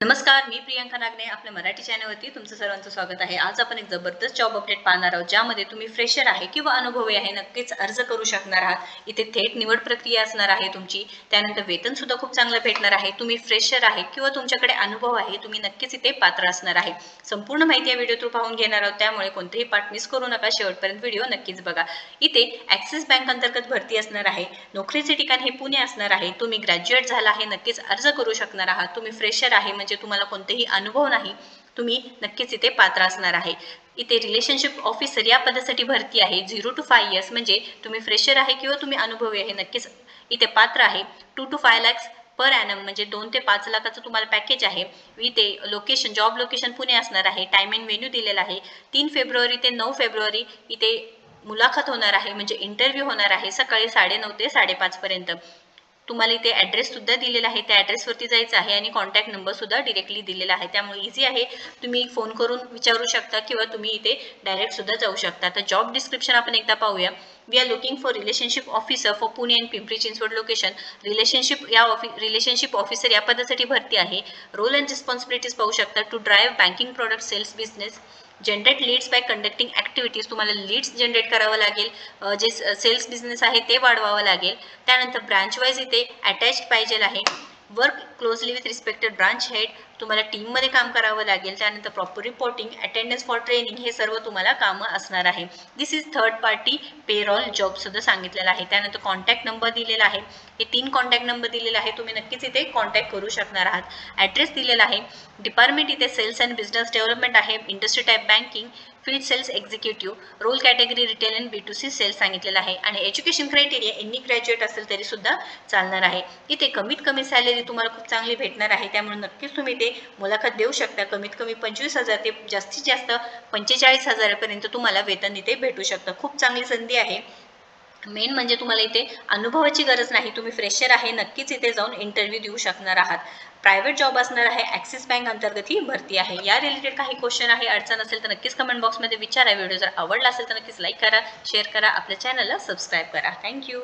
नमस्कार, मी प्रियंका नागने आपल्या मराठी चॅनलवरती तुमचं सर्वांचं स्वागत आहे. आज आपण एक जबरदस्त जॉब अपडेट पाहणार आहोत, ज्यामध्ये तुम्ही फ्रेशर आहे किंवा अनुभवी आहे नक्कीच अर्ज करू शकणार आहात. इथे थेट निवड प्रक्रिया असणार आहे तुमची. त्यानंतर वेतन सुद्धा खूप चांगलं भेटणार आहे. तुम्ही फ्रेशर आहे किंवा तुमच्याकडे अनुभव आहे, तुम्ही नक्कीच इथे पात्र असणार आहे. संपूर्ण माहिती या व्हिडिओ थ्रू पाहून घेणार आहोत, त्यामुळे कोणतेही पार्ट मिस करू नका. शेवटपर्यंत व्हिडिओ नक्कीच बघा. इथे ॲक्सिस बँक अंतर्गत भरती असणार आहे. नोकरीचे ठिकाण हे पुणे असणार आहे. तुम्ही ग्रॅज्युएट झाला आहे, नक्कीच अर्ज करू शकणार आहात. तुम्ही फ्रेशर आहे म्हणजे तुम्हाला कोणतेही अनुभव नाही, तुम्ही नक्कीच इथे पात्र असणार आहे. इथे रिलेशनशिप ऑफिसर या पदासाठी भरती आहे. 0 to 5 इयर्स म्हणजे तुम्ही फ्रेशर आहे किंवा तुम्ही अनुभवी आहे, नक्कीच इथे पात्र आहे. 2 to 5 lakhs पर ॲनम म्हणजे 2 ते 5 लाखाचं तुम्हाला पॅकेज आहे. इथे लोकेशन, जॉब लोकेशन पुणे असणार आहे. टाइम अँड व्हेन्यू दिलेला आहे. 3 फेब्रुवारी ते 9 फेब्रुवारी इथे मुलाखत होणार आहे, म्हणजे इंटरव्ह्यू होणार आहे सकाळी 9:30 ते 5:30 पर्यंत. तुम्हाला इथे ॲड्रेस सुद्धा दिलेला आहे, त्या ॲड्रेसवरती जायचं आहे आणि कॉन्टॅक्ट नंबर सुद्धा डिरेक्टली दिलेला आहे, त्यामुळे इझी आहे. तुम्ही फोन करून विचारू शकता किंवा तुम्ही इथे डायरेक्ट सुद्धा जाऊ शकता. तर जॉब डिस्क्रिप्शन आपण एकदा पाहूया. We are looking for relationship officer for Pune and Pimpri Chinchwad location. Relationship officer या पदासाठी भरती आहे. रोल अँड रिस्पॉन्सिबिलिटीज पाहू शकता. To drive banking product sales business, generate leads by conducting activities. तुम्हाला लीड्स जनरेट करावं लागेल, जे सेल्स बिझनेस आहे ते वाढवावं लागेल. त्यानंतर ब्रांच वाईज इथे अटॅच्ड पाहिजे आहे. Work closely with respected branch head, तुम्हाला टीममध्ये काम करावं लागेल. त्यानंतर proper reporting, attendance for training, हे सर्व तुम्हाला कामं असणार आहे. This is third party payroll job सुद्धा सांगितलेलं आहे. त्यानंतर कॉन्टॅक्ट नंबर दिलेला आहे. हे 3 कॉन्टॅक्ट नंबर दिलेला आहे, तुम्ही नक्कीच इथे कॉन्टॅक्ट करू शकणार आहात. ॲड्रेस दिलेला आहे. डिपार्टमेंट इथे सेल्स अँड बिझनेस डेव्हलपमेंट आहे. Industry type banking, field sales executive, role category retail and B2C sales सांगितलेलं आहे. आणि एज्युकेशन क्रायटेरिया एनी ग्रॅज्युएट असेल तरी सुद्धा चालणार आहे. इथे कमीत कमी सॅलरी तुम्हाला खूप चांगली भेटणार आहे, त्यामुळे नक्कीच तुम्ही ते मुलाखत देऊ शकता. कमीत कमी 25,000 ते जास्तीत जास्त 45,000 पर्यंत तुम्हाला वेतन इथे भेटू शकतं. खूप चांगली संधी आहे. मेन म्हणजे तुम्हाला इथे अनुभवाची गरज नाही, तुम्ही फ्रेशर आहे, नक्कीच इथे जाऊन इंटरव्ह्यू देऊ शकणार आहात. प्रायव्हेट जॉब असणार आहे. ॲक्सिस बँक अंतर्गत ही भरती आहे. या रिलेटेड काही क्वेश्चन आहे, अडचण असेल तर नक्कीच कमेंट बॉक्समध्ये विचारा. व्हिडिओ जर आवडला असेल तर नक्कीच लाईक करा, शेअर करा, आपल्या चॅनलला सबस्क्राईब करा. थँक्यू.